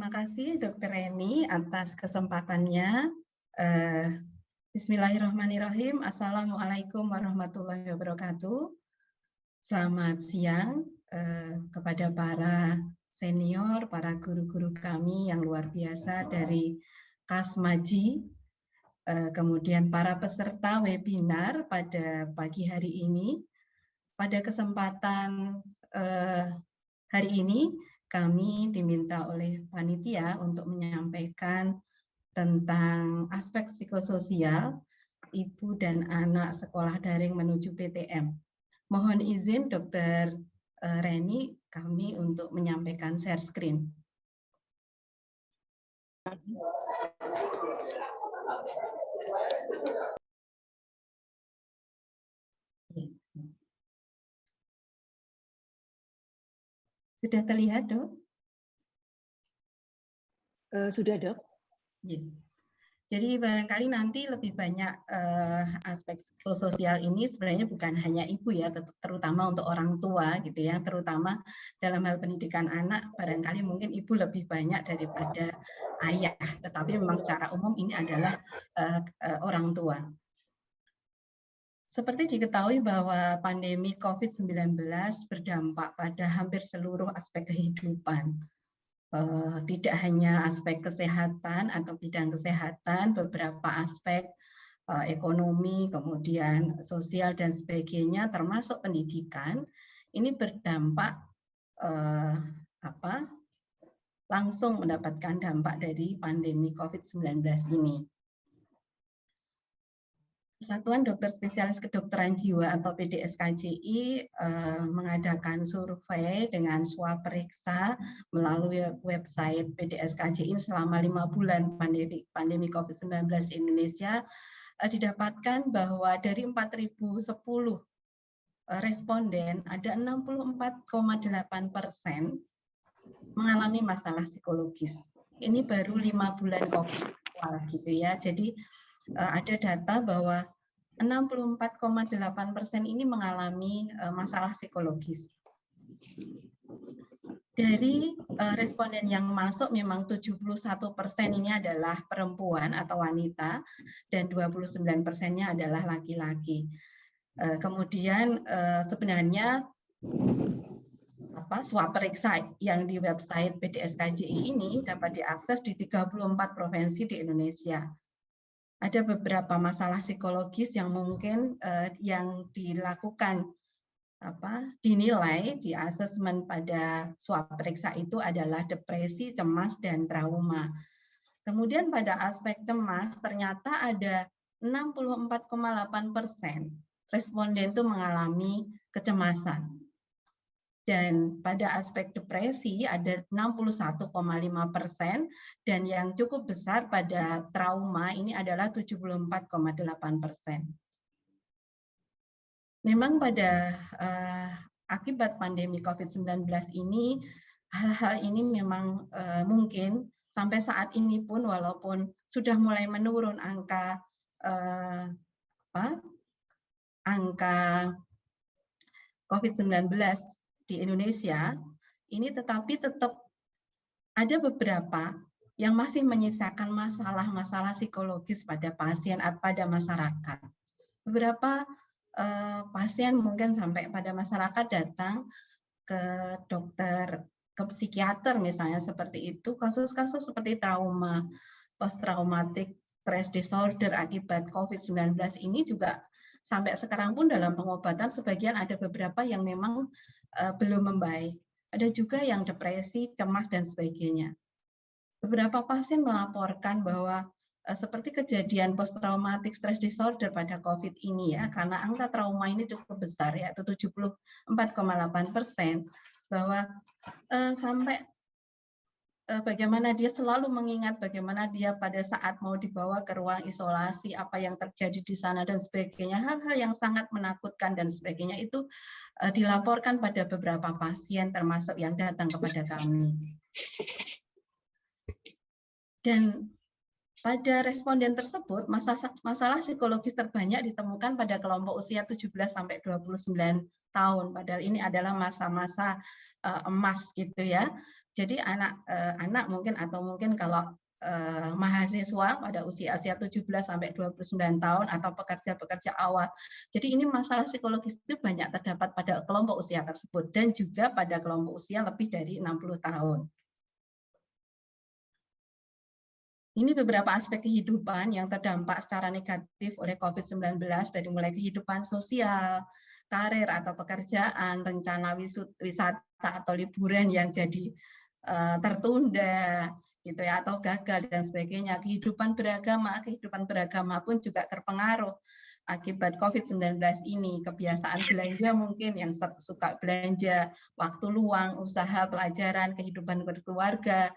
Terima kasih Dr. Reni atas kesempatannya. Bismillahirrahmanirrahim. Assalamualaikum warahmatullahi wabarakatuh. Selamat siang kepada para senior, para guru-guru kami yang luar biasa dari Kasmaji, kemudian para peserta webinar pada pagi hari ini. Pada kesempatan hari ini, kami diminta oleh panitia untuk menyampaikan tentang aspek psikososial ibu dan anak sekolah daring menuju PTM. Mohon izin Dr. Reni, kami untuk menyampaikan share screen. Sudah terlihat, Dok? Sudah, Dok. Jadi barangkali nanti lebih banyak aspek psikososial ini sebenarnya bukan hanya ibu ya, terutama untuk orang tua gitu ya, terutama dalam hal pendidikan anak barangkali mungkin ibu lebih banyak daripada ayah, tetapi memang secara umum ini adalah orang tua. Seperti diketahui bahwa pandemi COVID-19 berdampak pada hampir seluruh aspek kehidupan. Tidak hanya aspek kesehatan atau bidang kesehatan, beberapa aspek ekonomi, kemudian sosial dan sebagainya, termasuk pendidikan, ini berdampak langsung mendapatkan dampak dari pandemi COVID-19 ini. Persatuan Dokter Spesialis Kedokteran Jiwa atau PDSKJI mengadakan survei dengan swab periksa melalui website PDSKJI selama 5 bulan pandemi COVID-19 di Indonesia. Didapatkan bahwa dari 4.010 responden ada 64,8% mengalami masalah psikologis. Ini baru 5 bulan COVID gitu ya. Jadi ada data bahwa 64,8% ini mengalami masalah psikologis. Dari responden yang masuk memang 71% ini adalah perempuan atau wanita dan 29%-nya adalah laki-laki. Kemudian sebenarnya swab periksa yang di website PDSKJI ini dapat diakses di 34 provinsi di Indonesia. Ada beberapa masalah psikologis yang mungkin yang dilakukan dinilai di asesmen pada swab periksa itu adalah depresi, cemas, dan trauma. Kemudian pada aspek cemas ternyata ada 64,8% responden itu mengalami kecemasan. Dan pada aspek depresi ada 61,5% dan yang cukup besar pada trauma ini adalah 74,8%. Memang pada akibat pandemi COVID-19 ini, hal-hal ini memang mungkin sampai saat ini pun walaupun sudah mulai menurun angka COVID-19 di Indonesia ini, tetapi tetap ada beberapa yang masih menyisakan masalah-masalah psikologis pada pasien atau pada masyarakat. Beberapa pasien mungkin sampai pada masyarakat datang ke dokter, ke psikiater misalnya seperti itu, kasus-kasus seperti trauma, post-traumatic stress disorder akibat COVID-19 ini juga sampai sekarang pun dalam pengobatan sebagian ada beberapa yang memang belum membaik. Ada juga yang depresi, cemas, dan sebagainya. Beberapa pasien melaporkan bahwa seperti kejadian post-traumatic stress disorder pada COVID ini ya, karena angka trauma ini cukup besar yaitu 74,8%, bahwa sampai bagaimana dia selalu mengingat bagaimana dia pada saat mau dibawa ke ruang isolasi, apa yang terjadi di sana dan sebagainya, hal-hal yang sangat menakutkan dan sebagainya itu dilaporkan pada beberapa pasien termasuk yang datang kepada kami. Dan pada responden tersebut, masalah psikologis terbanyak ditemukan pada kelompok usia 17 sampai 29 tahun. Padahal ini adalah masa-masa emas gitu ya. Jadi anak mungkin atau mungkin kalau mahasiswa pada usia 17 sampai 29 tahun atau pekerja-pekerja awal. Jadi ini masalah psikologis itu banyak terdapat pada kelompok usia tersebut dan juga pada kelompok usia lebih dari 60 tahun. Ini beberapa aspek kehidupan yang terdampak secara negatif oleh COVID-19 dari mulai kehidupan sosial, karir atau pekerjaan, rencana wisata atau liburan yang jadi tertunda, gitu ya, atau gagal dan sebagainya. Kehidupan beragama pun juga terpengaruh akibat COVID-19 ini. Kebiasaan belanja mungkin yang suka belanja, waktu luang, usaha, pelajaran, kehidupan berkeluarga,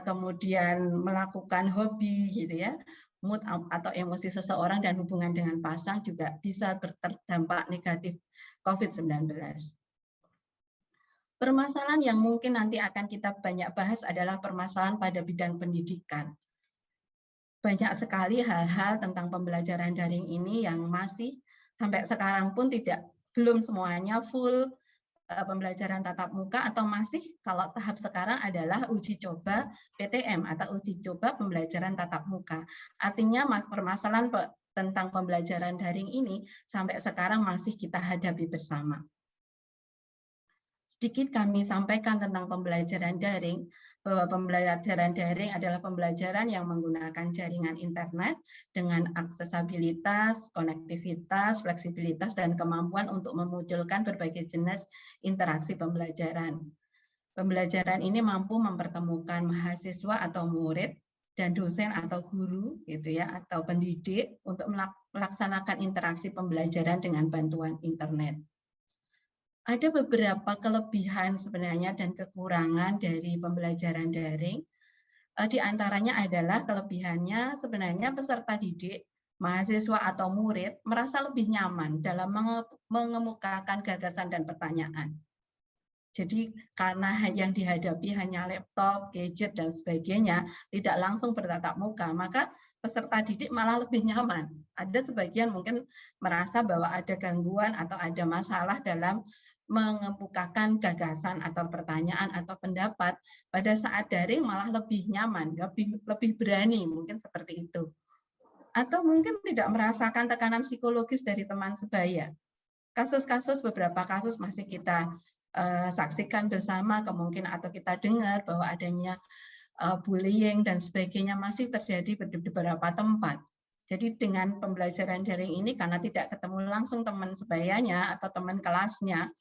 kemudian melakukan hobi, gitu ya, mood atau emosi seseorang dan hubungan dengan pasang juga bisa terdampak negatif COVID-19. Permasalahan yang mungkin nanti akan kita banyak bahas adalah permasalahan pada bidang pendidikan. Banyak sekali hal-hal tentang pembelajaran daring ini yang masih sampai sekarang pun belum semuanya full pembelajaran tatap muka, atau masih kalau tahap sekarang adalah uji coba PTM atau uji coba pembelajaran tatap muka. Artinya permasalahan tentang pembelajaran daring ini sampai sekarang masih kita hadapi bersama. Sedikit kami sampaikan tentang pembelajaran daring, bahwa pembelajaran daring adalah pembelajaran yang menggunakan jaringan internet dengan aksesibilitas, konektivitas, fleksibilitas, dan kemampuan untuk memunculkan berbagai jenis interaksi pembelajaran. Pembelajaran ini mampu mempertemukan mahasiswa atau murid dan dosen atau guru, gitu ya, atau pendidik untuk melaksanakan interaksi pembelajaran dengan bantuan internet. Ada beberapa kelebihan sebenarnya dan kekurangan dari pembelajaran daring. Di antaranya adalah kelebihannya sebenarnya peserta didik, mahasiswa atau murid merasa lebih nyaman dalam mengemukakan gagasan dan pertanyaan. Jadi karena yang dihadapi hanya laptop, gadget, dan sebagainya, tidak langsung bertatap muka, maka peserta didik malah lebih nyaman. Ada sebagian mungkin merasa bahwa ada gangguan atau ada masalah dalam mengemukakan gagasan atau pertanyaan atau pendapat. Pada saat daring malah lebih nyaman, lebih berani, mungkin seperti itu. Atau mungkin tidak merasakan tekanan psikologis dari teman sebaya. Beberapa kasus masih kita saksikan bersama, kemungkinan atau kita dengar bahwa adanya bullying dan sebagainya masih terjadi di beberapa tempat. Jadi dengan pembelajaran daring ini, karena tidak ketemu langsung teman sebayanya atau teman kelasnya,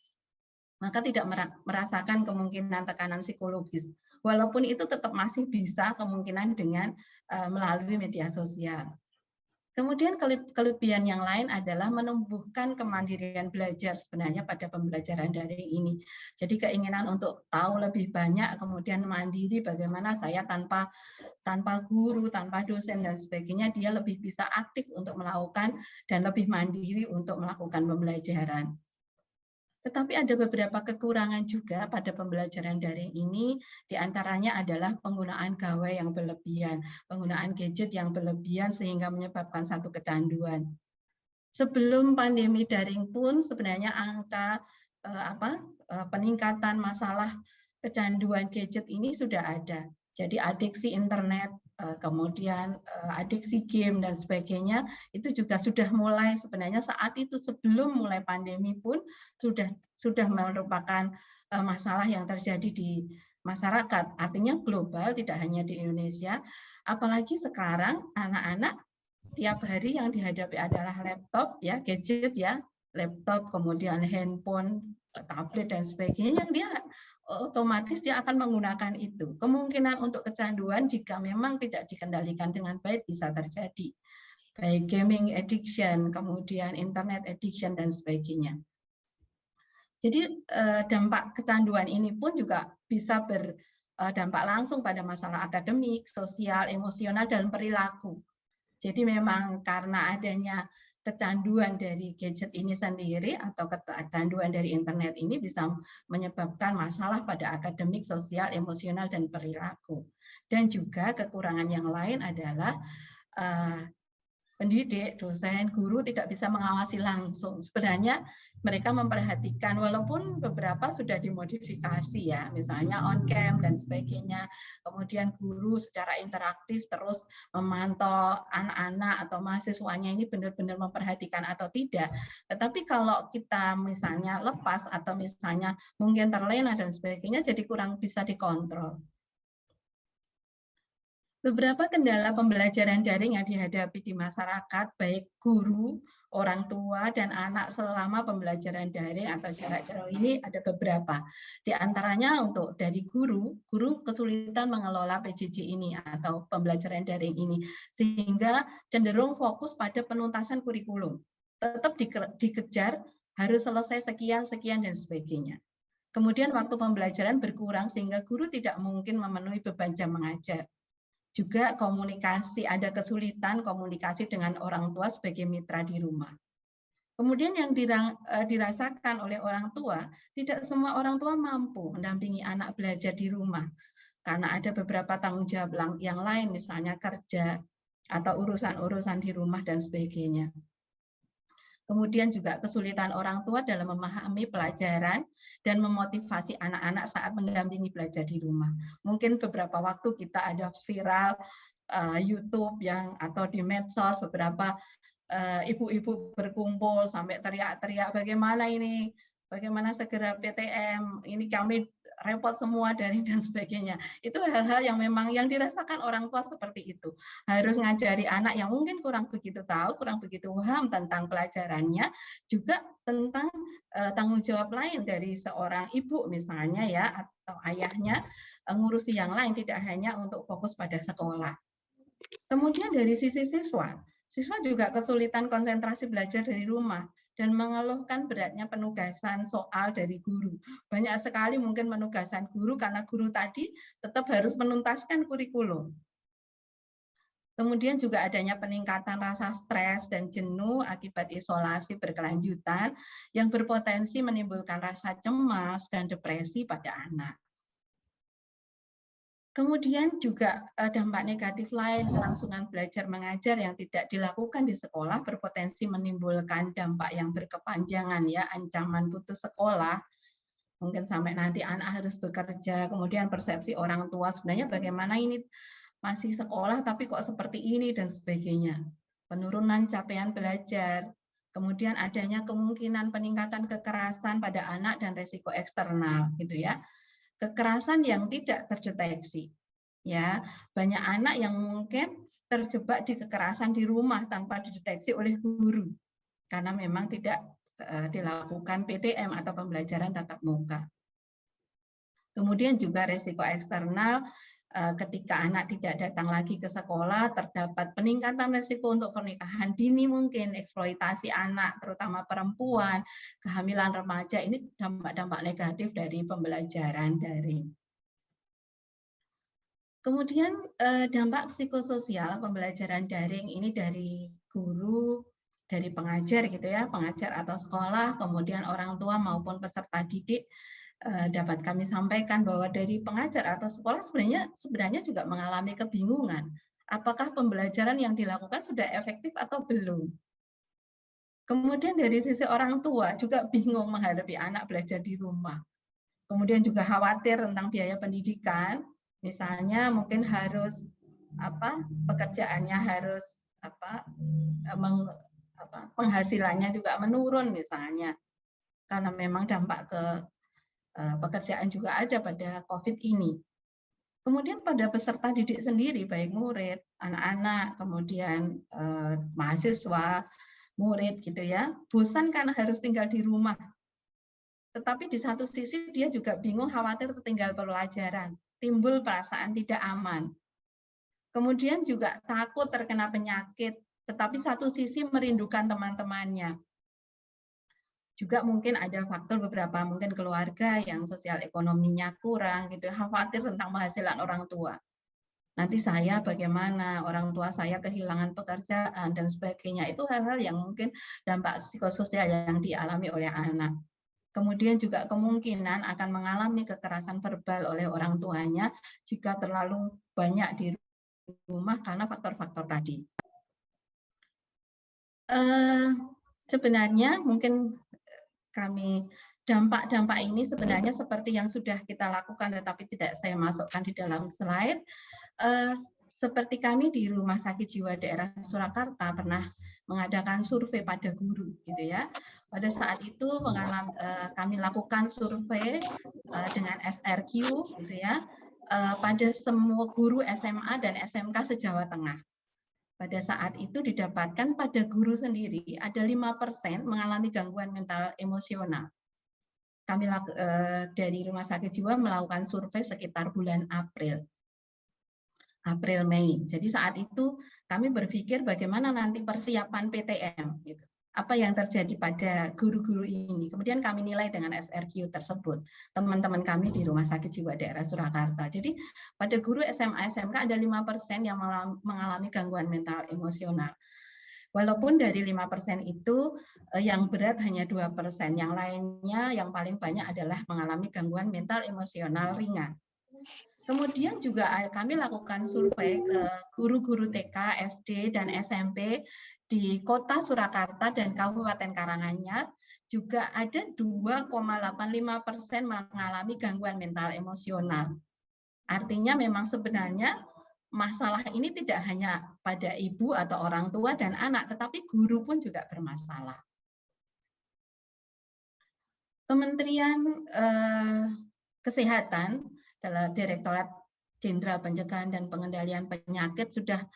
maka tidak merasakan kemungkinan tekanan psikologis. Walaupun itu tetap masih bisa kemungkinan dengan melalui media sosial. Kemudian kelebihan yang lain adalah menumbuhkan kemandirian belajar sebenarnya pada pembelajaran daring ini. Jadi keinginan untuk tahu lebih banyak, kemudian mandiri, bagaimana saya tanpa guru, tanpa dosen dan sebagainya, dia lebih bisa aktif untuk melakukan dan lebih mandiri untuk melakukan pembelajaran. Tetapi ada beberapa kekurangan juga pada pembelajaran daring ini, diantaranya adalah penggunaan gawai yang berlebihan, penggunaan gadget yang berlebihan sehingga menyebabkan satu kecanduan. Sebelum pandemi daring pun sebenarnya angka peningkatan masalah kecanduan gadget ini sudah ada. Jadi adiksi internet, kemudian adiksi game dan sebagainya itu juga sudah mulai sebenarnya saat itu sebelum mulai pandemi pun sudah merupakan masalah yang terjadi di masyarakat. Artinya global, tidak hanya di Indonesia. Apalagi sekarang anak-anak setiap hari yang dihadapi adalah laptop, ya, gadget, ya, laptop, kemudian handphone, tablet dan sebagainya, yang dia otomatis dia akan menggunakan itu. Kemungkinan untuk kecanduan jika memang tidak dikendalikan dengan baik bisa terjadi. Baik gaming addiction, kemudian internet addiction dan sebagainya. Jadi dampak kecanduan ini pun juga bisa berdampak langsung pada masalah akademik, sosial, emosional, dan perilaku. Jadi memang karena adanya kecanduan dari gadget ini sendiri atau kecanduan dari internet ini bisa menyebabkan masalah pada akademik, sosial, emosional, dan perilaku. Dan juga kekurangan yang lain adalah pendidik, dosen, guru tidak bisa mengawasi langsung. Sebenarnya mereka memperhatikan, walaupun beberapa sudah dimodifikasi ya, misalnya on cam dan sebagainya. Kemudian guru secara interaktif terus memantau anak-anak atau mahasiswanya ini benar-benar memperhatikan atau tidak. Tetapi kalau kita misalnya lepas atau misalnya mungkin terlena dan sebagainya, jadi kurang bisa dikontrol. Beberapa kendala pembelajaran daring yang dihadapi di masyarakat, baik guru, orang tua, dan anak selama pembelajaran daring atau jarak jauh ini ada beberapa. Di antaranya untuk dari guru kesulitan mengelola PJJ ini atau pembelajaran daring ini, sehingga cenderung fokus pada penuntasan kurikulum. Tetap dikejar, harus selesai sekian, sekian, dan sebagainya. Kemudian waktu pembelajaran berkurang sehingga guru tidak mungkin memenuhi beban jam mengajar. Juga komunikasi, ada kesulitan komunikasi dengan orang tua sebagai mitra di rumah. Kemudian yang dirasakan oleh orang tua, tidak semua orang tua mampu mendampingi anak belajar di rumah, karena ada beberapa tanggung jawab yang lain, misalnya kerja, atau urusan-urusan di rumah, dan sebagainya. Kemudian juga kesulitan orang tua dalam memahami pelajaran dan memotivasi anak-anak saat mendampingi belajar di rumah. Mungkin beberapa waktu kita ada viral YouTube atau di medsos beberapa ibu-ibu berkumpul sampai teriak-teriak bagaimana segera PTM, ini kami repot semua dan sebagainya. Itu hal-hal yang memang yang dirasakan orang tua seperti itu. Harus ngajari anak yang mungkin kurang begitu tahu, kurang begitu paham tentang pelajarannya, juga tentang tanggung jawab lain dari seorang ibu misalnya ya, atau ayahnya ngurusi yang lain, tidak hanya untuk fokus pada sekolah. Kemudian dari sisi siswa juga kesulitan konsentrasi belajar dari rumah dan mengeluhkan beratnya penugasan soal dari guru. Banyak sekali mungkin penugasan guru karena guru tadi tetap harus menuntaskan kurikulum. Kemudian juga adanya peningkatan rasa stres dan jenuh akibat isolasi berkelanjutan yang berpotensi menimbulkan rasa cemas dan depresi pada anak. Kemudian juga dampak negatif lain, kelangsungan belajar mengajar yang tidak dilakukan di sekolah berpotensi menimbulkan dampak yang berkepanjangan ya, ancaman putus sekolah, mungkin sampai nanti anak harus bekerja, kemudian persepsi orang tua sebenarnya bagaimana ini masih sekolah tapi kok seperti ini dan sebagainya. Penurunan capaian belajar, kemudian adanya kemungkinan peningkatan kekerasan pada anak dan risiko eksternal gitu ya. Kekerasan yang tidak terdeteksi. Ya, banyak anak yang mungkin terjebak di kekerasan di rumah tanpa dideteksi oleh guru karena memang tidak dilakukan PTM atau pembelajaran tatap muka. Kemudian juga risiko eksternal ketika anak tidak datang lagi ke sekolah, terdapat peningkatan risiko untuk pernikahan dini mungkin, eksploitasi anak, terutama perempuan, kehamilan remaja, ini dampak-dampak negatif dari pembelajaran daring. Kemudian dampak psikososial pembelajaran daring ini dari guru, dari pengajar gitu ya, pengajar atau sekolah, kemudian orang tua maupun peserta didik. Dapat kami sampaikan bahwa dari pengajar atau sekolah sebenarnya juga mengalami kebingungan. Apakah pembelajaran yang dilakukan sudah efektif atau belum? Kemudian dari sisi orang tua juga bingung menghadapi anak belajar di rumah. Kemudian juga khawatir tentang biaya pendidikan, misalnya mungkin harus pekerjaannya harus penghasilannya juga menurun misalnya, karena memang dampak ke pekerjaan juga ada pada COVID ini. Kemudian pada peserta didik sendiri, baik murid, anak-anak, kemudian mahasiswa, murid gitu ya, bosan karena harus tinggal di rumah. Tetapi di satu sisi dia juga bingung, khawatir tertinggal pelajaran, timbul perasaan tidak aman. Kemudian juga takut terkena penyakit, tetapi satu sisi merindukan teman-temannya. Juga mungkin ada faktor beberapa mungkin keluarga yang sosial ekonominya kurang gitu, khawatir tentang penghasilan orang tua. Nanti saya bagaimana, orang tua saya kehilangan pekerjaan dan sebagainya. Itu hal-hal yang mungkin dampak psikososial yang dialami oleh anak. Kemudian juga kemungkinan akan mengalami kekerasan verbal oleh orang tuanya jika terlalu banyak di rumah karena faktor-faktor tadi. Sebenarnya mungkin dampak-dampak ini sebenarnya seperti yang sudah kita lakukan, tetapi tidak saya masukkan di dalam slide. Seperti kami di Rumah Sakit Jiwa Daerah Surakarta pernah mengadakan survei pada guru, gitu ya. Pada saat itu kami lakukan survei dengan SRQ, gitu ya, pada semua guru SMA dan SMK se-Jawa Tengah. Pada saat itu didapatkan pada guru sendiri ada 5% mengalami gangguan mental emosional. Kami dari Rumah Sakit Jiwa melakukan survei sekitar bulan April-Mei. Jadi saat itu kami berpikir bagaimana nanti persiapan PTM, gitu. Apa yang terjadi pada guru-guru ini. Kemudian kami nilai dengan SRQ tersebut, teman-teman kami di Rumah Sakit Jiwa Daerah Surakarta. Jadi pada guru SMA SMK ada 5% yang mengalami gangguan mental emosional. Walaupun dari 5% itu yang berat hanya 2%, yang lainnya yang paling banyak adalah mengalami gangguan mental emosional ringan. Kemudian juga kami lakukan survei ke guru-guru TK, SD, dan SMP di Kota Surakarta dan Kabupaten Karanganyar. Juga ada 2,85% mengalami gangguan mental emosional. Artinya memang sebenarnya masalah ini tidak hanya pada ibu atau orang tua dan anak, tetapi guru pun juga bermasalah. Kementerian Kesehatan dalam Direktorat Jenderal Pencegahan dan Pengendalian Penyakit sudah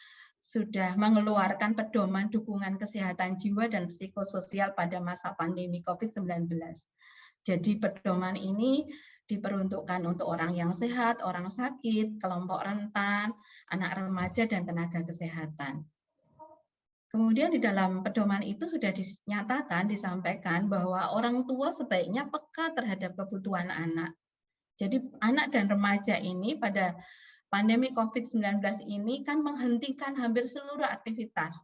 mengeluarkan pedoman dukungan kesehatan jiwa dan psikososial pada masa pandemi COVID-19. Jadi pedoman ini diperuntukkan untuk orang yang sehat, orang sakit, kelompok rentan, anak remaja, dan tenaga kesehatan. Kemudian di dalam pedoman itu sudah dinyatakan, disampaikan bahwa orang tua sebaiknya peka terhadap kebutuhan anak. Jadi anak dan remaja ini pada pandemi COVID-19 ini kan menghentikan hampir seluruh aktivitas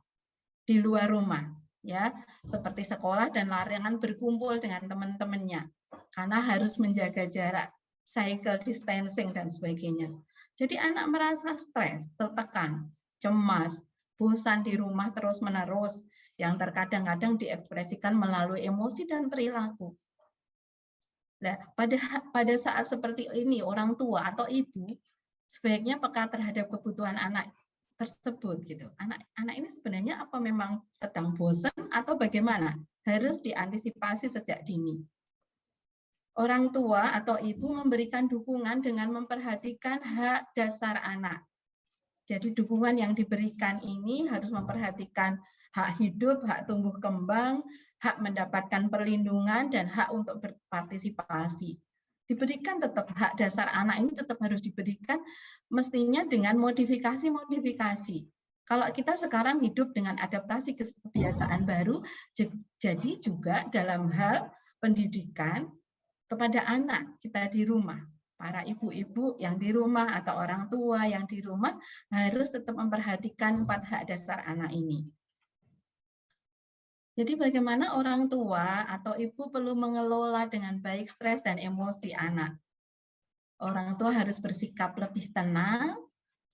di luar rumah, ya, seperti sekolah dan larangan berkumpul dengan teman-temannya karena harus menjaga jarak, cycle distancing dan sebagainya. Jadi anak merasa stres, tertekan, cemas, bosan di rumah terus-menerus yang terkadang-kadang diekspresikan melalui emosi dan perilaku. Nah, pada saat seperti ini orang tua atau ibu sebaiknya peka terhadap kebutuhan anak tersebut gitu. Anak ini sebenarnya apa memang sedang bosan atau bagaimana? Harus diantisipasi sejak dini. Orang tua atau ibu memberikan dukungan dengan memperhatikan hak dasar anak. Jadi dukungan yang diberikan ini harus memperhatikan hak hidup, hak tumbuh kembang, hak mendapatkan perlindungan, dan hak untuk berpartisipasi. Diberikan tetap hak dasar anak ini tetap harus diberikan, mestinya dengan modifikasi-modifikasi. Kalau kita sekarang hidup dengan adaptasi kebiasaan baru, jadi juga dalam hal pendidikan kepada anak kita di rumah. Para ibu-ibu yang di rumah atau orang tua yang di rumah harus tetap memperhatikan 4 hak dasar anak ini. Jadi bagaimana orang tua atau ibu perlu mengelola dengan baik stres dan emosi anak. Orang tua harus bersikap lebih tenang,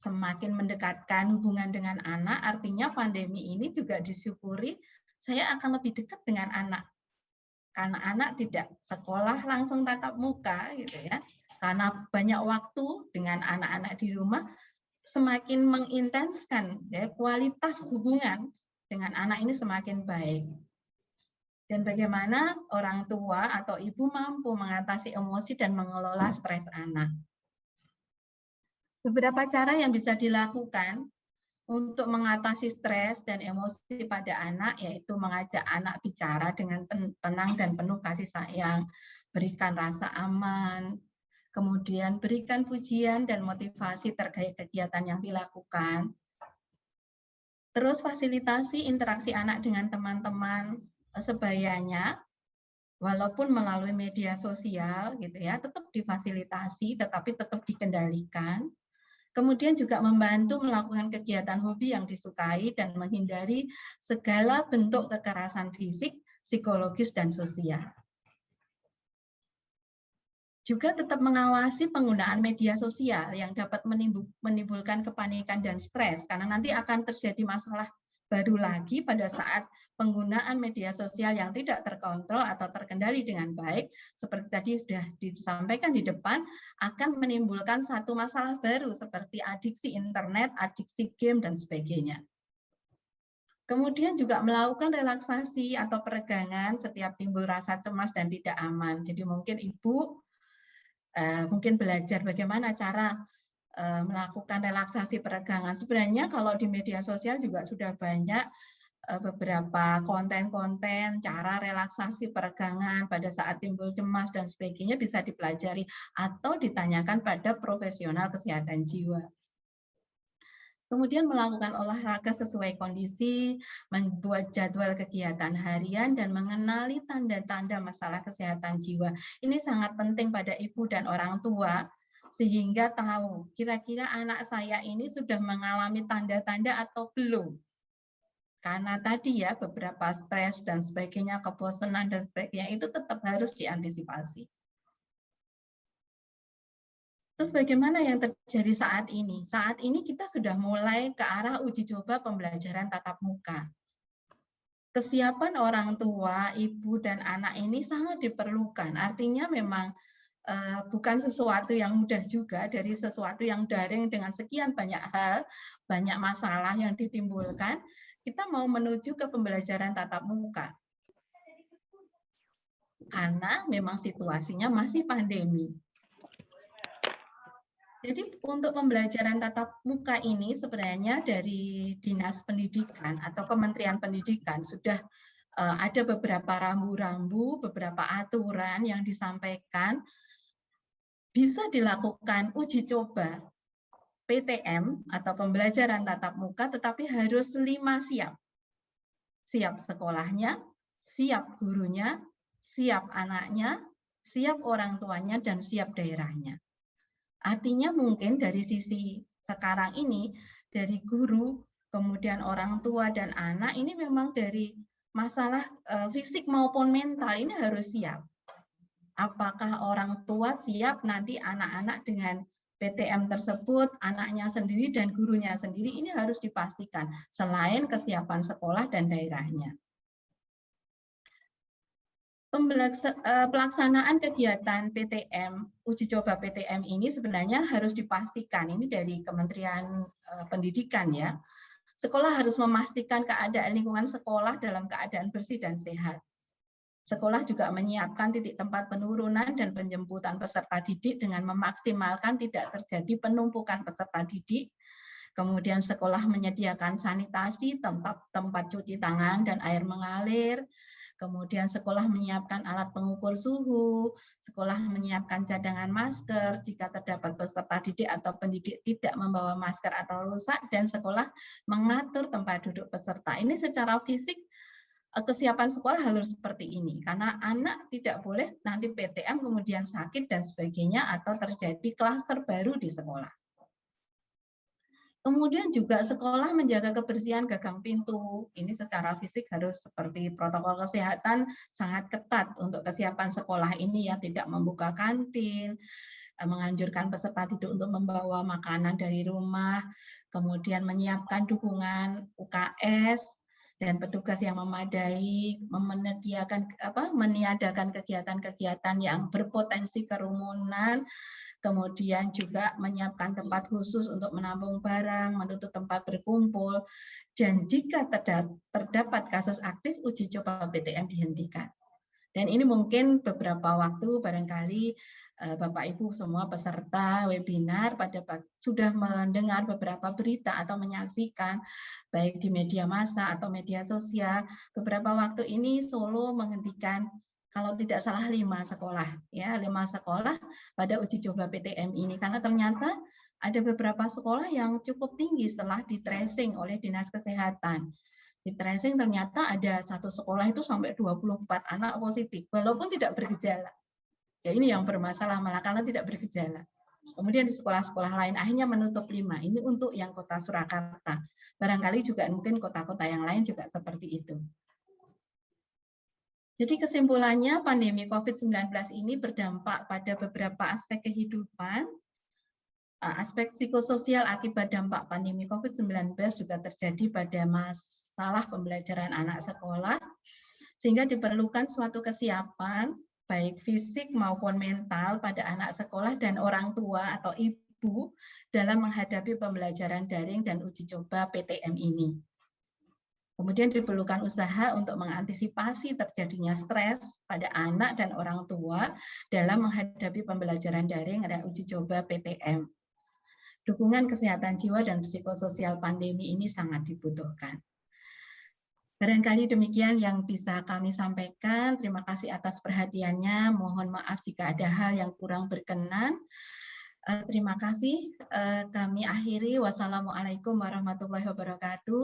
semakin mendekatkan hubungan dengan anak, artinya pandemi ini juga disyukuri saya akan lebih dekat dengan anak. Karena anak tidak sekolah langsung tatap muka gitu ya. Karena banyak waktu dengan anak-anak di rumah, semakin mengintenskan ya, kualitas hubungan dengan anak ini semakin baik. Dan bagaimana orang tua atau ibu mampu mengatasi emosi dan mengelola stres anak. Beberapa cara yang bisa dilakukan untuk mengatasi stres dan emosi pada anak, yaitu mengajak anak bicara dengan tenang dan penuh kasih sayang, berikan rasa aman, kemudian berikan pujian dan motivasi terkait kegiatan yang dilakukan. Terus fasilitasi interaksi anak dengan teman-teman sebayanya, walaupun melalui media sosial gitu ya, tetap difasilitasi, tetapi tetap dikendalikan. Kemudian juga membantu melakukan kegiatan hobi yang disukai dan menghindari segala bentuk kekerasan fisik, psikologis, dan sosial. Juga tetap mengawasi penggunaan media sosial yang dapat menimbulkan kepanikan dan stres, karena nanti akan terjadi masalah Baru lagi pada saat penggunaan media sosial yang tidak terkontrol atau terkendali dengan baik, seperti tadi sudah disampaikan di depan, akan menimbulkan satu masalah baru seperti adiksi internet, adiksi game, dan sebagainya. Kemudian juga melakukan relaksasi atau peregangan setiap timbul rasa cemas dan tidak aman. Jadi mungkin Ibu mungkin belajar bagaimana cara melakukan relaksasi peregangan. Sebenarnya kalau di media sosial juga sudah banyak beberapa konten-konten cara relaksasi peregangan pada saat timbul cemas dan sebagainya bisa dipelajari atau ditanyakan pada profesional kesehatan jiwa. Kemudian melakukan olahraga sesuai kondisi, membuat jadwal kegiatan harian, dan mengenali tanda-tanda masalah kesehatan jiwa. Ini sangat penting pada ibu dan orang tua, sehingga tahu kira-kira anak saya ini sudah mengalami tanda-tanda atau belum. Karena tadi ya beberapa stres dan sebagainya, kebosanan dan sebagainya itu tetap harus diantisipasi. Terus bagaimana yang terjadi saat ini? Saat ini kita sudah mulai ke arah uji coba pembelajaran tatap muka. Kesiapan orang tua, ibu, dan anak ini sangat diperlukan. Artinya memang bukan sesuatu yang mudah juga dari sesuatu yang daring dengan sekian banyak hal, banyak masalah yang ditimbulkan, kita mau menuju ke pembelajaran tatap muka. Karena memang situasinya masih pandemi. Jadi untuk pembelajaran tatap muka ini sebenarnya dari Dinas Pendidikan atau Kementerian Pendidikan sudah ada beberapa rambu-rambu, beberapa aturan yang disampaikan. Bisa dilakukan uji coba PTM atau pembelajaran tatap muka, tetapi harus 5 siap. Siap sekolahnya, siap gurunya, siap anaknya, siap orang tuanya, dan siap daerahnya. Artinya mungkin dari sisi sekarang ini, dari guru, kemudian orang tua dan anak, ini memang dari masalah fisik maupun mental ini harus siap. Apakah orang tua siap nanti anak-anak dengan PTM tersebut, anaknya sendiri dan gurunya sendiri, ini harus dipastikan selain kesiapan sekolah dan daerahnya. Pelaksanaan kegiatan PTM, uji coba PTM ini sebenarnya harus dipastikan, ini dari Kementerian Pendidikan ya. Sekolah harus memastikan keadaan lingkungan sekolah dalam keadaan bersih dan sehat. Sekolah juga menyiapkan titik tempat penurunan dan penjemputan peserta didik dengan memaksimalkan tidak terjadi penumpukan peserta didik. Kemudian sekolah menyediakan sanitasi, tempat cuci tangan dan air mengalir. Kemudian sekolah menyiapkan alat pengukur suhu, sekolah menyiapkan cadangan masker jika terdapat peserta didik atau pendidik tidak membawa masker atau rusak, dan sekolah mengatur tempat duduk peserta. Ini secara fisik kesiapan sekolah harus seperti ini, karena anak tidak boleh nanti PTM kemudian sakit dan sebagainya atau terjadi klaster baru di sekolah. Kemudian juga sekolah menjaga kebersihan gagang pintu. Ini secara fisik harus seperti protokol kesehatan sangat ketat untuk kesiapan sekolah ini ya, tidak membuka kantin, menganjurkan peserta didik untuk membawa makanan dari rumah, kemudian menyiapkan dukungan UKS, dan petugas yang memadai, meniadakan kegiatan-kegiatan yang berpotensi kerumunan, kemudian juga menyiapkan tempat khusus untuk menampung barang, menutup tempat berkumpul, dan jika terdapat kasus aktif, uji coba PTM dihentikan. Dan ini mungkin beberapa waktu barangkali Bapak Ibu semua peserta webinar sudah mendengar beberapa berita atau menyaksikan baik di media massa atau media sosial. Beberapa waktu ini Solo menghentikan kalau tidak salah 5 sekolah, ya 5 sekolah pada uji coba PTM ini, karena ternyata ada beberapa sekolah yang cukup tinggi setelah di tracing oleh Dinas Kesehatan. Di tracing ternyata ada satu sekolah itu sampai 24 anak positif, walaupun tidak bergejala. Ya ini yang bermasalah malah karena tidak bergejala. Kemudian di sekolah-sekolah lain akhirnya menutup 5. Ini untuk yang kota Surakarta. Barangkali juga mungkin kota-kota yang lain juga seperti itu. Jadi kesimpulannya pandemi COVID-19 ini berdampak pada beberapa aspek kehidupan, Aspek psikososial akibat dampak pandemi COVID-19 juga terjadi pada masalah pembelajaran anak sekolah, sehingga diperlukan suatu kesiapan baik fisik maupun mental pada anak sekolah dan orang tua atau ibu dalam menghadapi pembelajaran daring dan uji coba PTM ini. Kemudian diperlukan usaha untuk mengantisipasi terjadinya stres pada anak dan orang tua dalam menghadapi pembelajaran daring dan uji coba PTM. Dukungan kesehatan jiwa dan psikososial pandemi ini sangat dibutuhkan. Barangkali demikian yang bisa kami sampaikan. Terima kasih atas perhatiannya. Mohon maaf jika ada hal yang kurang berkenan. Terima kasih. Kami akhiri. Wassalamualaikum warahmatullahi wabarakatuh.